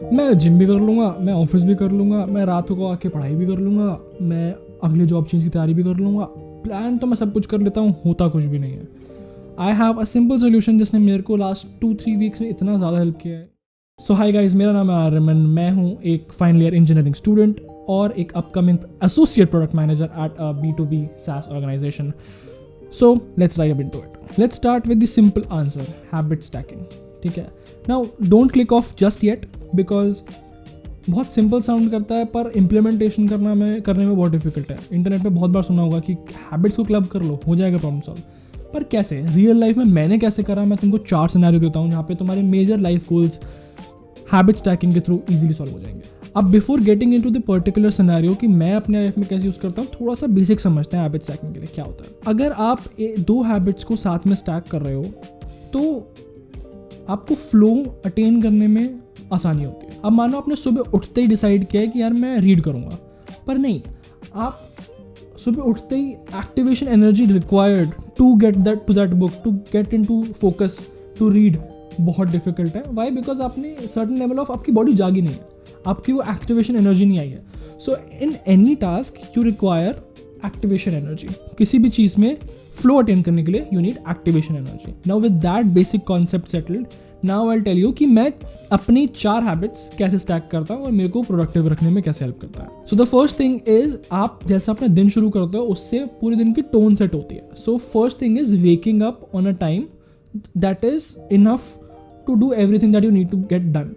मैं जिम भी कर लूँगा, मैं ऑफिस भी कर लूँगा, मैं रात को आके पढ़ाई भी कर लूँगा, मैं अगले जॉब चेंज की तैयारी भी कर लूँगा। प्लान तो मैं सब कुछ कर लेता हूँ, होता कुछ भी नहीं है। I have a simple solution जिसने मेरे को लास्ट 2-3 वीक्स में इतना ज़्यादा हेल्प किया है। सो हाई गाइज, मेरा नाम है आर्यमन, मैं हूँ एक फाइनल ईयर इंजीनियरिंग स्टूडेंट और एक upcoming associate product manager at a B2B SaaS organisation. So let's dive into it. Let's start with the simple answer, habit stacking. ठीक है, now don't click off just yet because बहुत simple sound करता है पर implementation करने में बहुत difficult है। इंटरनेट पे बहुत बार सुना होगा कि हैबिट्स को क्लब कर लो, हो जाएगा प्रॉब्लम सॉल्व। पर कैसे रियल लाइफ में मैंने कैसे करा, मैं तुमको 4 सिनेरियो देता हूँ जहाँ पे तुम्हारे major life goals habit stacking के थ्रू इजीली सॉल्व हो जाएंगे। अब before getting into the particular scenario कि मैं अपने लाइफ में कैसे यूज़ करता हूँ, थोड़ा सा बेसिक समझते हैं हैबिट स्टैकिंग के लिए क्या होता है। अगर आप 2 हैबिट्स को साथ में स्टैक कर रहे हो तो आपको फ्लो अटेन करने में आसानी होती है। अब मानो आपने सुबह उठते ही डिसाइड किया है कि यार मैं रीड करूँगा, पर नहीं, आप सुबह उठते ही activation energy required to get that book, to get into focus, to read बहुत डिफिकल्ट है। वाई? बिकॉज आपने सर्टन लेवल ऑफ आपकी बॉडी जागी नहीं है, आपकी वो एक्टिवेशन एनर्जी नहीं आई है। So in any task you require activation energy. किसी भी चीज़ में फ्लो अटेन करने के लिए you need activation energy. Now with that basic concept settled, now I tell you कि मैं अपनी 4 हैबिट्स कैसे स्टैक करता हूँ और मेरे को प्रोडक्टिव रखने में कैसे हेल्प करता है। So the first thing is, आप जैसा अपना दिन शुरू करते हो उससे पूरे दिन की टोन सेट होती है। So first thing is waking up on a time that is enough to do everything that you need to get done.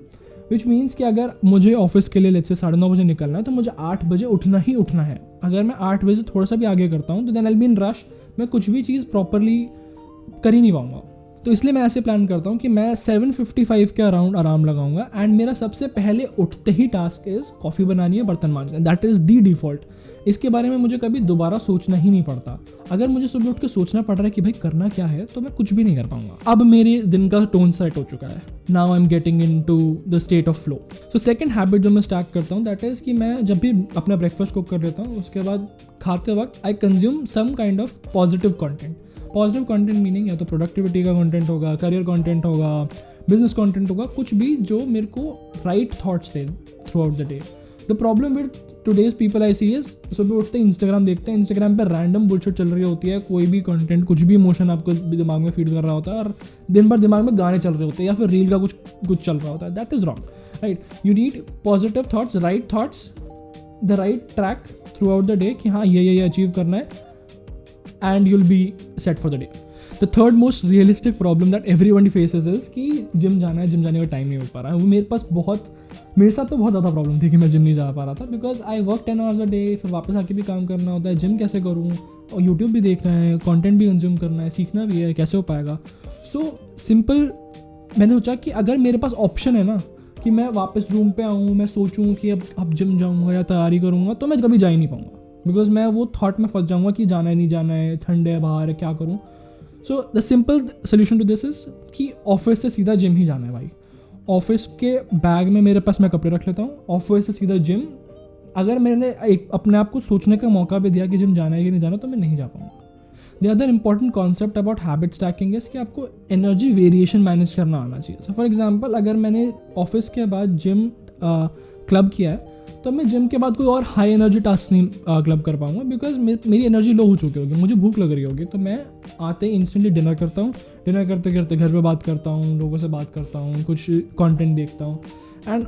Which means कि अगर मुझे ऑफिस के लिए लेट्स से 9:30 बजे निकलना है तो मुझे 8 बजे उठना ही उठना है। अगर मैं 8 बजे से थोड़ा सा भी आगे करता हूँ तो then I be in rush, मैं कुछ भी चीज़ प्रॉपरली कर ही नहीं पाऊंगा। तो इसलिए मैं ऐसे प्लान करता हूँ कि मैं 7:55 के अराउंड आराम लगाऊंगा एंड मेरा सबसे पहले उठते ही टास्क इज़ कॉफ़ी बनानी है, बर्तन मांजना है। That is the default. इसके बारे में मुझे कभी दोबारा सोचना ही नहीं पड़ता। अगर मुझे सुबह उठ के सोचना पड़ रहा है कि भाई करना क्या है तो मैं कुछ भी नहीं कर पाऊंगा। अब मेरे दिन का टोन सेट हो चुका है। Now I am getting into the state of flow. So second habit जो मैं स्टार्ट करता हूँ दैट इज़ कि मैं जब भी अपना ब्रेकफास्ट कुक कर लेता हूँ उसके बाद खाते वक्त I consume some kind of positive content. Positive content meaning या तो प्रोडक्टिविटी का कंटेंट होगा, करियर कंटेंट होगा, बिजनेस कंटेंट होगा, कुछ भी जो मेरे को राइट थॉट्स दे throughout the day. The problem with today's people I see is, सुबह उठते ही इंस्टाग्राम देखते हैं, इंस्टाग्राम पे रैंडम बुलशिट चल रही होती है, कोई भी कंटेंट, कुछ भी इमोशन आपको दिमाग में फीड कर रहा होता है और दिन भर दिमाग में गाने चल रहे होते हैं या फिर रील का कुछ चल रहा होता है। That is wrong, right? You need positive thoughts, right thoughts, the right track through out the day कि हाँ ये अचीव करना है and you'll be set for the day. The third most realistic problem that everyone faces is कि gym जाना है, gym जाने का टाइम नहीं मिल पा रहा है। वो मेरे साथ तो बहुत ज़्यादा प्रॉब्लम थी कि मैं जिम नहीं जा पा रहा था because I work 10 hours a day, फिर वापस आके भी काम करना होता है, जिम कैसे करूँ, और यूट्यूब भी देखना है, कंटेंट भी कंज्यूम करना है, सीखना भी है, कैसे हो पाएगा। सो सिंपल मैंने सोचा कि अगर मेरे पास ऑप्शन है ना कि मैं वापस रूम पे आऊँ, मैं सोचूँ कि अब जिम जाऊँगा या तैयारी करूँगा, तो मैं कभी जा ही नहीं पाऊँगा बिकॉज मैं वो थॉट में फंस जाऊँगा कि जाना है नहीं जाना है, ठंड है बाहर है, क्या करूँ। So the simple solution to this is कि ऑफिस से सीधा जिम ही जाना है भाई। ऑफिस के बैग में मेरे पास मैं कपड़े रख लेता हूँ, ऑफिस से सीधा जिम। अगर मैंने अपने आप को सोचने का मौका भी दिया कि जिम जाना है कि नहीं जाना तो मैं नहीं जा पाऊँगा। The other important concept about habit stacking is कि आपको एनर्जी वेरिएशन मैनेज करना आना चाहिए। सो फॉर एग्जाम्पल, अगर मैंने ऑफिस के बाद जिम क्लब किया है तो मैं जिम के बाद कोई और हाई एनर्जी टास्क नहीं क्लब कर पाऊंगा बिकॉज मेरी एनर्जी लो हो चुकी होगी, मुझे भूख लग रही होगी। तो मैं आते ही इंस्टेंटली डिनर करता हूँ, डिनर करते करते घर पे बात करता हूँ, लोगों से बात करता हूँ, कुछ कंटेंट देखता हूँ एंड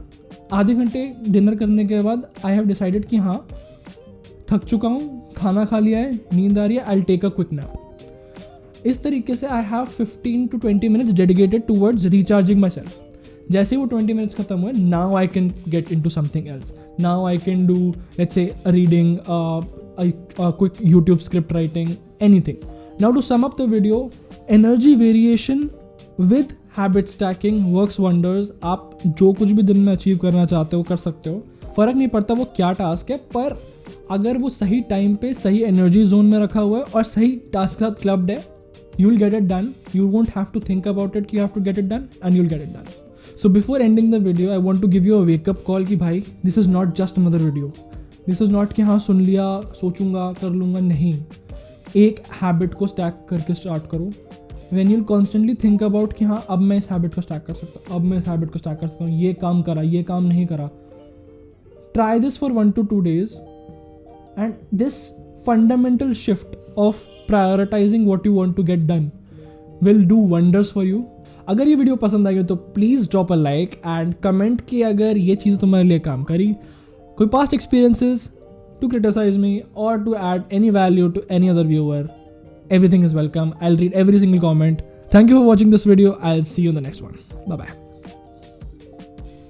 आधे घंटे डिनर करने के बाद आई हैव डिसाइडेड कि हाँ थक चुका हूँ, खाना खा लिया है, नींद आ रही है, I will take a quick nap. इस तरीके से I have 15 to 20 minutes dedicated towards recharging myself. जैसे ही वो 20 मिनट्स खत्म हुए, now I can get into something else. Now I can do let's say reading, quick YouTube script writing, anything. Now to sum up the video, energy variation with habit stacking works wonders. आप जो कुछ भी दिन में achieve करना चाहते हो कर सकते हो, फ़र्क नहीं पड़ता वो क्या टास्क है, पर अगर वो सही टाइम पे सही एनर्जी जोन में रखा हुआ है और सही टास्क के साथ क्लब्ड है, you will get it done. You won't have to think about it कि you have to get it done, and you'll get it done. So before ending the video, I want to give you a wake up call कि भाई this is not just another video. This is not कि हाँ सुन लिया, सोचूंगा, कर लूँगा, नहीं। एक हैबिट को स्टैक करके स्टार्ट करो, when you'll constantly think about कि हाँ अब मैं इस हैबिट को स्टार्ट कर सकता हूँ, अब मैं इस हैबिट को स्टार्ट कर सकता हूँ, ये काम करा, ये काम नहीं करा. Try this for 1 to 2 days, and this fundamental shift of prioritizing what you want to get done will do wonders for you. अगर ये वीडियो पसंद आई हो तो please drop a like and comment कि अगर ये चीज़ तुम्हारे लिए काम करी. कोई past experiences to criticize me or to add any value to any other viewer, everything is welcome. I'll read every single comment. Thank you for watching this video. I'll see you in the next one. Bye bye.